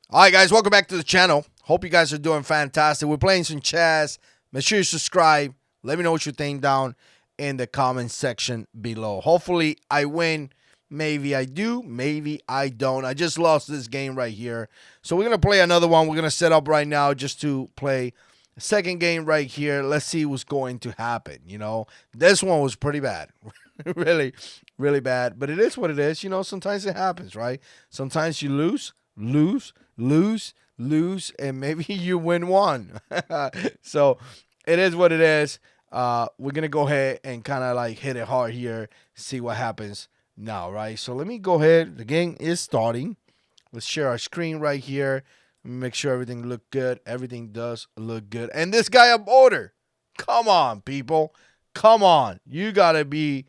All right, guys, welcome back to the channel. Hope you guys are doing fantastic. We're playing some chess. Make sure you subscribe. Let me know what you think down in the comment section below. Hopefully, I win. Maybe I do. Maybe I don't. I just lost this game right here. So we're going to play another one. We're going to set up right now just to play a second game right here. Let's see what's going to happen. This one was pretty bad. Really, really bad. But it is what it is. Sometimes it happens, right? Sometimes you lose, and maybe you win one. So it is what it is. We're gonna go ahead and kind of like hit it hard here, see what happens now, right? So let me go ahead. The game is starting. Let's share our screen right here. Make sure everything look good. Everything does look good. And this guy up order. Come on, people. Come on. You gotta be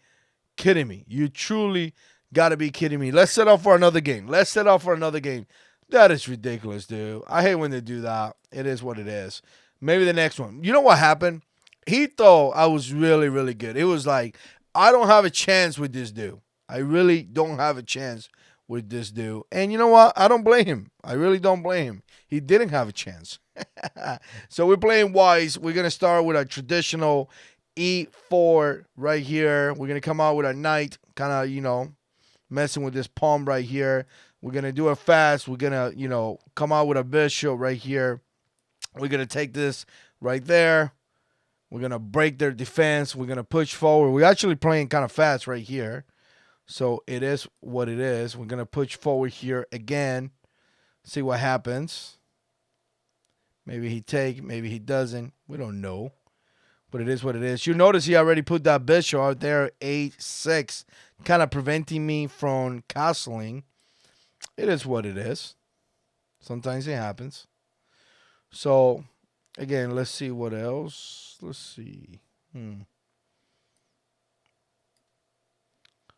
kidding me. You truly got to be kidding me. Let's set up for another game. Let's set up for another game. That is ridiculous, dude. I hate when they do that. It is what it is. Maybe the next one. You know what happened? He thought I was really, really good. It was like, I don't have a chance with this dude. I really don't have a chance with this dude. And you know what? I don't blame him. I really don't blame him. He didn't have a chance. So we're playing wise. We're going to start with a traditional E4 right here. We're going to come out with a knight, kind of, messing with this pawn right here. We're going to do it fast. We're going to, come out with a bishop right here. We're going to take this right there. We're going to break their defense. We're going to push forward. We're actually playing kind of fast right here. So it is what it is. We're going to push forward here again. See what happens. Maybe he take, maybe he doesn't. We don't know. But it is what it is. You notice he already put that bishop out there, 8-6, kind of preventing me from castling. It is what it is. Sometimes it happens. So, again, let's see what else. Let's see.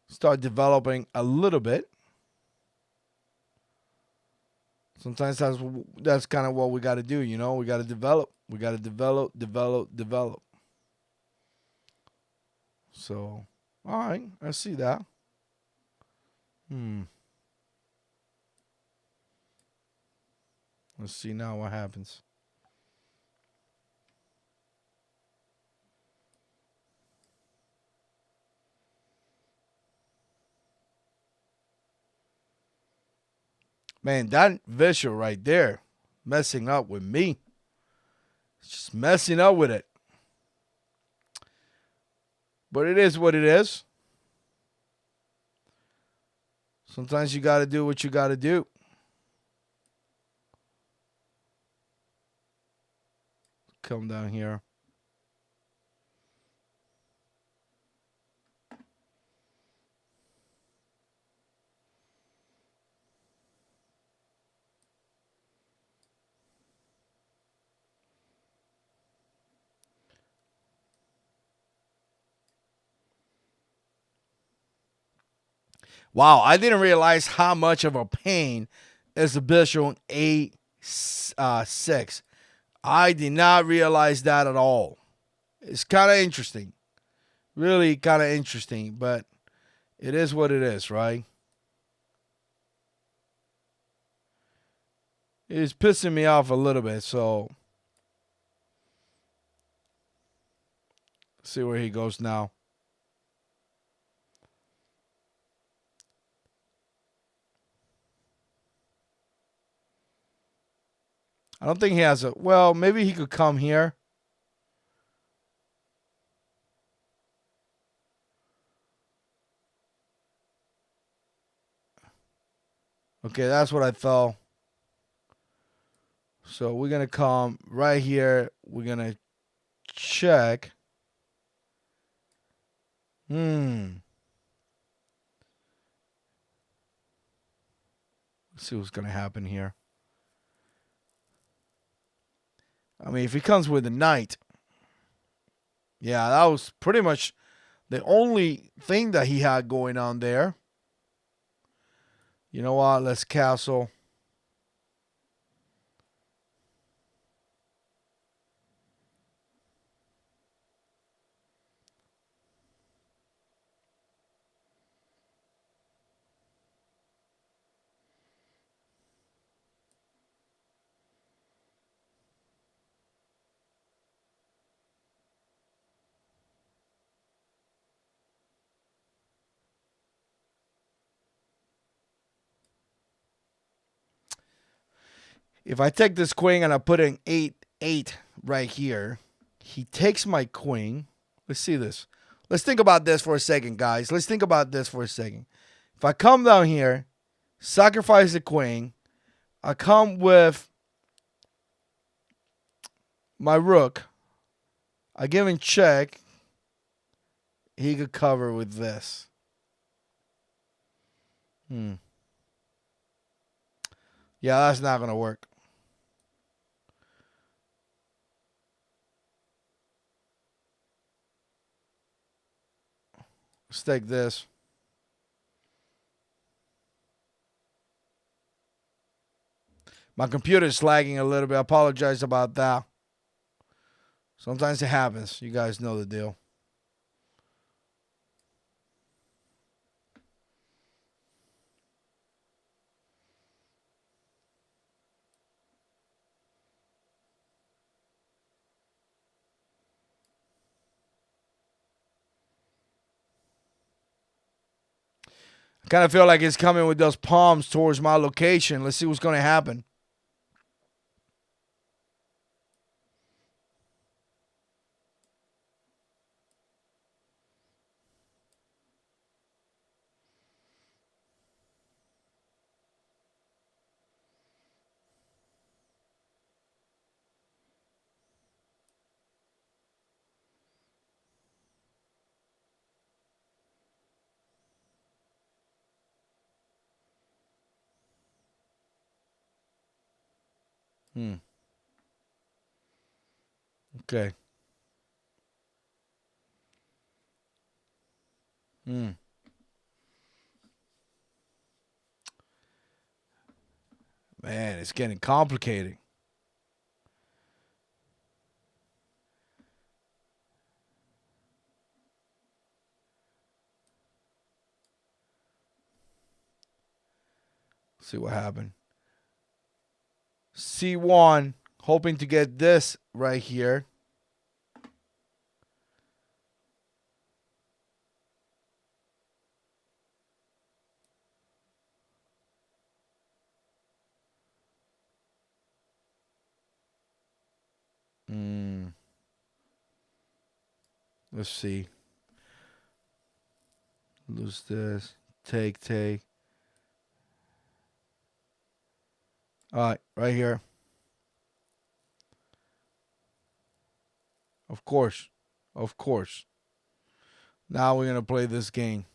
Start developing a little bit. Sometimes that's kind of what we got to do, We got to develop. We got to develop. So, all right, I see that. Let's see now what happens. Man, that visual right there, messing up with me. It's just messing up with it. But it is what it is. Sometimes you got to do what you got to do. Come down here. Wow, I didn't realize how much of a pain is the bishop on A6. I did not realize that at all. It's kind of interesting. Really kind of interesting, but it is what it is, right? It's pissing me off a little bit, so see where he goes now. I don't think he has a. Well, maybe he could come here. Okay, that's what I thought. So we're going to come right here. We're going to check. Let's see what's going to happen here. I mean, if he comes with a knight, yeah, that was pretty much the only thing that he had going on there. You know what? Let's castle. If I take this queen and I put an 8-8 right here, he takes my queen. Let's see this. Let's think about this for a second, guys. Let's think about this for a second. If I come down here, sacrifice the queen, I come with my rook, I give him check, he could cover with this. Yeah, that's not going to work. Let's take this. My computer is lagging a little bit. I apologize about that. Sometimes it happens. You guys know the deal. I kind of feel like it's coming with those palms towards my location. Let's see what's going to happen. Okay. Man, it's getting complicated. See what happened. C1, hoping to get this right here. Let's see. Lose this. Take. All right, right here. Of course. Now we're going to play this game.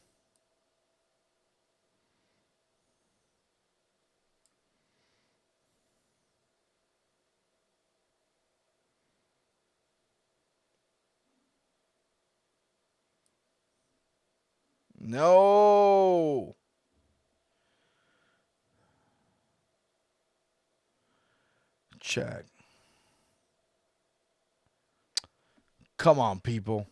No. Check. Come on, people.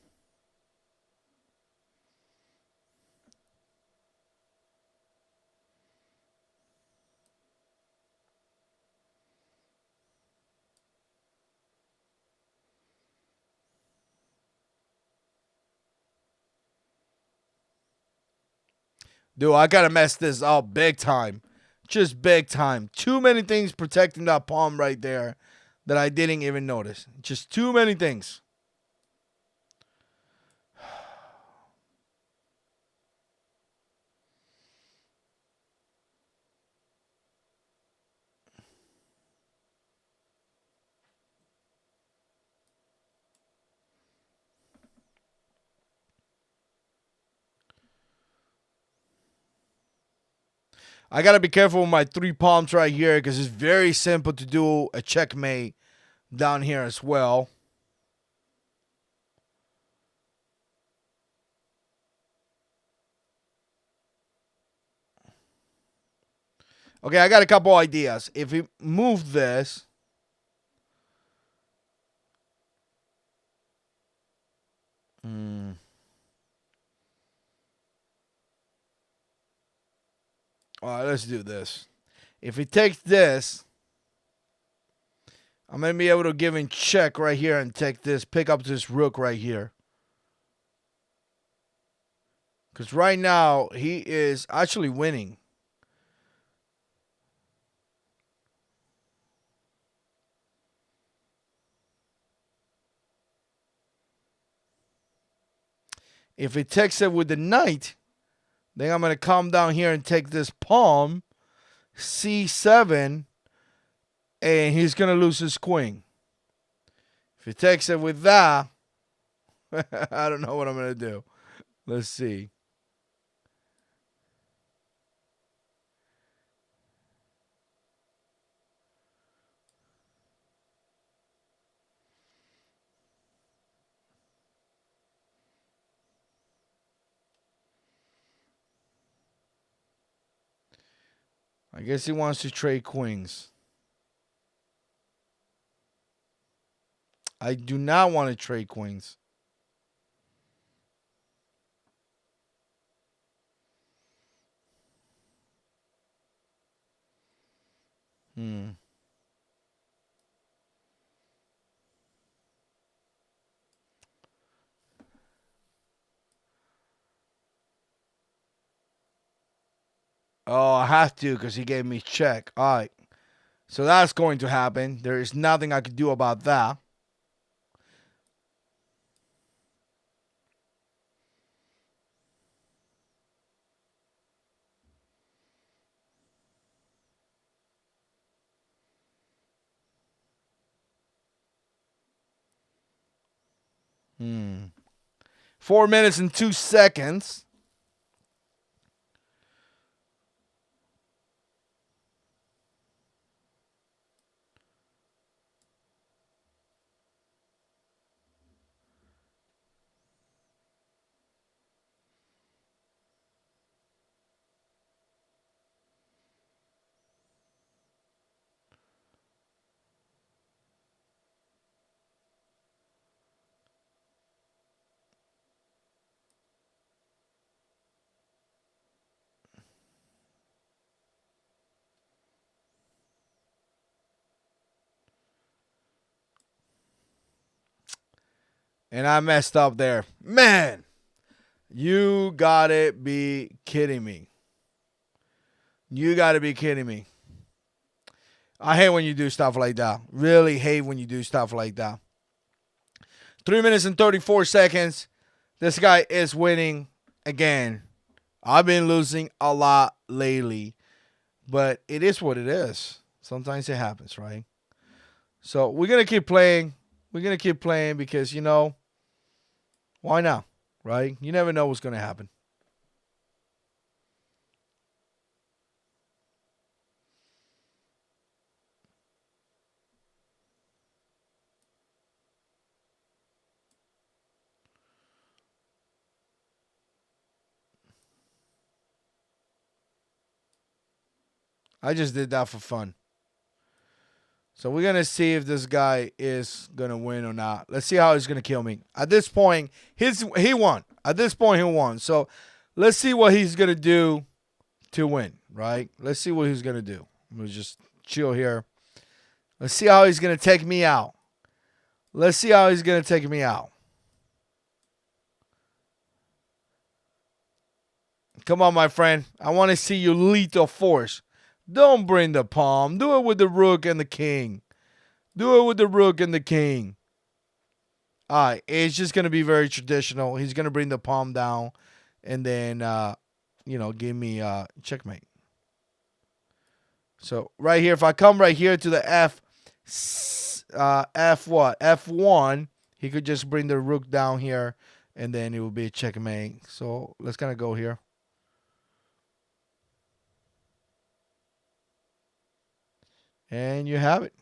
Dude, I got to mess this up big time. Just big time. Too many things protecting that palm right there that I didn't even notice. Just too many things. I got to be careful with my 3 palms right here because it's very simple to do a checkmate down here as well. Okay, I got a couple ideas. If we move this, all right, let's do this. If he takes this, I'm going to be able to give him check right here and take this, pick up this rook right here. Because right now, he is actually winning. If he takes it with the knight, then I'm going to come down here and take this pawn, c7, and he's going to lose his queen. If he takes it with that, I don't know what I'm going to do. Let's see. I guess he wants to trade queens. I do not want to trade queens. Hmm. Oh, I have to because he gave me check. All right. So that's going to happen. There is nothing I could do about that. Hmm. 4 minutes and 2 seconds. And I messed up there. Man, you gotta be kidding me. You gotta be kidding me. I hate when you do stuff like that. Really hate when you do stuff like that. 3 minutes and 34 seconds. This guy is winning again. I've been losing a lot lately, but it is what it is. Sometimes it happens, right? So we're going to keep playing. We're going to keep playing because, why not, right? You never know what's going to happen. I just did that for fun. So we're going to see if this guy is going to win or not. Let's see how he's going to kill me. At this point, he won. At this point, he won. So let's see what he's going to do to win, right? Let's see what he's going to do. I'm going to just chill here. Let's see how he's going to take me out. Let's see how he's going to take me out. Come on, my friend. I want to see you lethal force. Don't bring the pawn. Do it with the rook and the king. Do it with the rook and the king. All right. It's just going to be very traditional. He's going to bring the pawn down and then, give me checkmate. So right here, if I come right here to the F1, he could just bring the rook down here and then it will be a checkmate. So let's kind of go here. And you have it.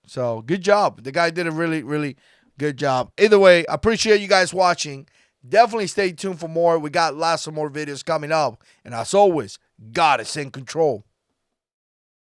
So good job. The guy did a really, really good job. Either way, I appreciate you guys watching. Definitely stay tuned for more. We got lots of more videos coming up. And as always, God is in control.